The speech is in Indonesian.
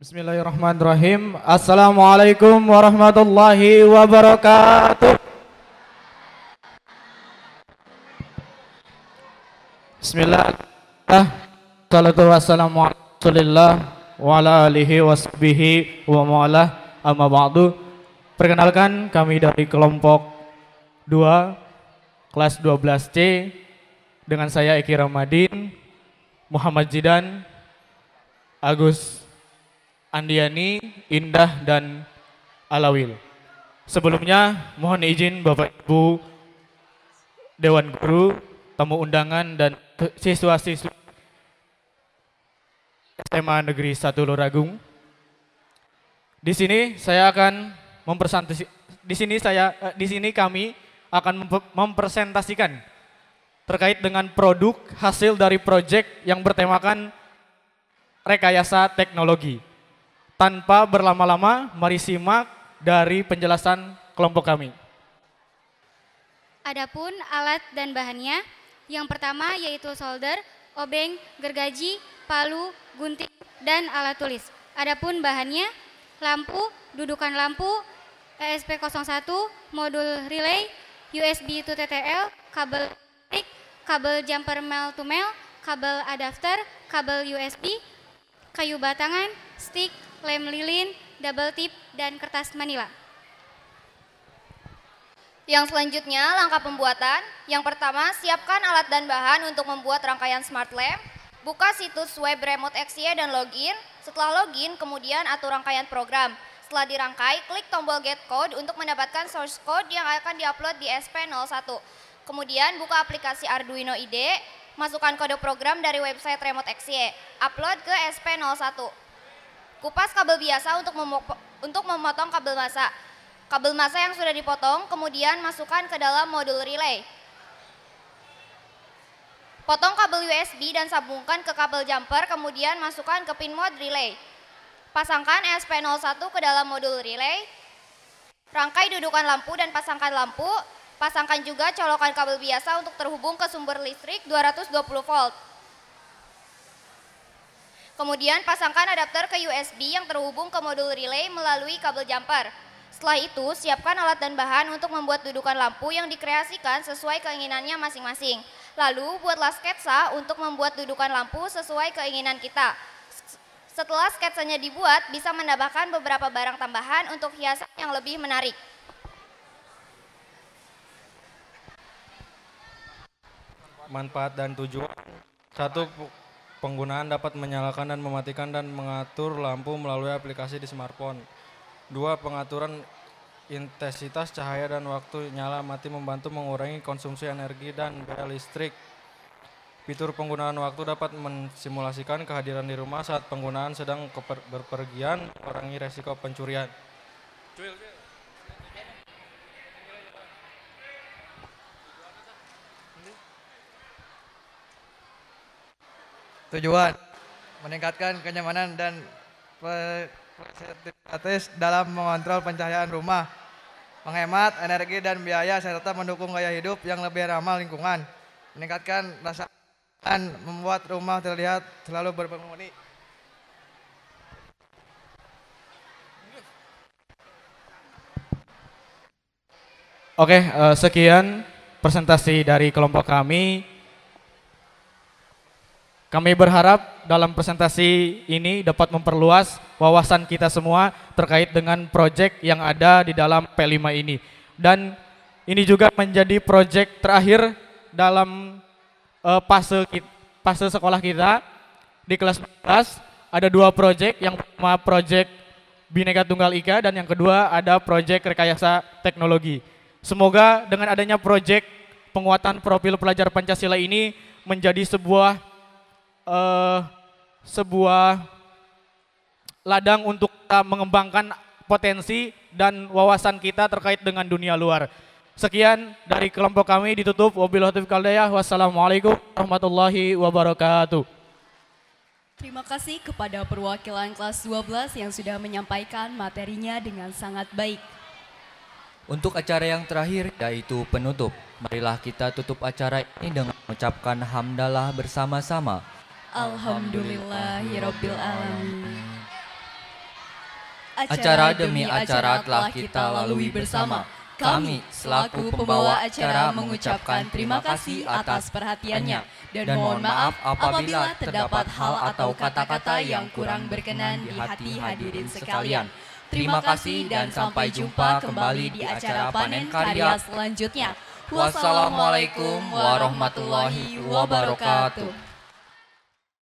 Bismillahirrahmanirrahim. Assalamualaikum warahmatullahi wabarakatuh. Bismillah. Salatu wassalamu ala Rasulillah wa ala alihi wasbihi wa ma'alah amma ba'du. Perkenalkan, kami dari kelompok 2 kelas 12C dengan saya Eki Ramadin, Muhammad Jidan, Agus Andiani, Indah, dan Alawil. Sebelumnya mohon izin Bapak Ibu Dewan Guru, tamu undangan, dan siswa-siswi SMA Negeri 1 Luragung. Di sini kami akan mempresentasikan terkait dengan produk hasil dari proyek yang bertemakan rekayasa teknologi. Tanpa berlama-lama, mari simak dari penjelasan kelompok kami. Adapun alat dan bahannya, yang pertama yaitu solder, obeng, gergaji, palu, gunting, dan alat tulis. Adapun bahannya, lampu, dudukan lampu, ESP01, modul relay, USB to TTL, kabel listrik, kabel jumper male to male, kabel adapter, kabel USB, kayu batangan, stick, lem lilin, double tip, dan kertas manila. Yang selanjutnya, langkah pembuatan. Yang pertama, siapkan alat dan bahan untuk membuat rangkaian smart lamp. Buka situs web Remote XY dan login. Setelah login, kemudian atur rangkaian program. Setelah dirangkai, klik tombol get code untuk mendapatkan source code yang akan diupload di SP01. Kemudian buka aplikasi Arduino IDE, masukkan kode program dari website Remote XY, upload ke SP01. Kupas kabel biasa untuk memotong kabel massa. Kabel massa yang sudah dipotong kemudian masukkan ke dalam modul relay. Potong kabel USB dan sambungkan ke kabel jumper, kemudian masukkan ke pin mode relay. Pasangkan ESP01 ke dalam modul relay. Rangkai dudukan lampu dan pasangkan lampu. Pasangkan juga colokan kabel biasa untuk terhubung ke sumber listrik 220 volt. Kemudian pasangkan adapter ke USB yang terhubung ke modul relay melalui kabel jumper. Setelah itu, siapkan alat dan bahan untuk membuat dudukan lampu yang dikreasikan sesuai keinginannya masing-masing. Lalu, buatlah sketsa untuk membuat dudukan lampu sesuai keinginan kita. Setelah sketsanya dibuat, bisa menambahkan beberapa barang tambahan untuk hiasan yang lebih menarik. Manfaat dan tujuan. 1. Penggunaan dapat menyalakan dan mematikan dan mengatur lampu melalui aplikasi di smartphone. 2. Pengaturan intensitas cahaya dan waktu nyala mati membantu mengurangi konsumsi energi dan biaya listrik. Fitur penggunaan waktu dapat mensimulasikan kehadiran di rumah saat penggunaan sedang berpergian, mengurangi resiko pencurian. Tujuan meningkatkan kenyamanan dan fleksibilitas dalam mengontrol pencahayaan rumah, menghemat energi dan biaya serta mendukung gaya hidup yang lebih ramah lingkungan, meningkatkan rasa aman, membuat rumah terlihat selalu berpenghuni. Oke, sekian presentasi dari kelompok kami. Kami berharap dalam presentasi ini dapat memperluas wawasan kita semua terkait dengan proyek yang ada di dalam P5 ini. Dan ini juga menjadi proyek terakhir dalam fase sekolah kita di kelas 11. Ada 2 proyek, yang pertama proyek Bhinneka Tunggal Ika dan yang kedua ada proyek rekayasa teknologi. Semoga dengan adanya proyek penguatan profil pelajar Pancasila ini menjadi sebuah ladang untuk kita mengembangkan potensi dan wawasan kita terkait dengan dunia luar. Sekian dari kelompok kami, ditutup. Wabillahi taufiq wal hidayah. Wassalamualaikum warahmatullahi wabarakatuh. Terima kasih kepada perwakilan kelas 12 yang sudah menyampaikan materinya dengan sangat baik. Untuk acara yang terakhir yaitu penutup. Marilah kita tutup acara ini dengan mengucapkan hamdalah bersama-sama. Alhamdulillahirabbil alamin. Acara demi acara telah kita lalui bersama. Kami selaku pembawa acara mengucapkan terima kasih atas perhatiannya dan mohon maaf apabila terdapat hal atau kata-kata yang kurang berkenan di hati hadirin sekalian. Terima kasih dan sampai jumpa kembali di acara panen karya selanjutnya. Wassalamualaikum warahmatullahi wabarakatuh.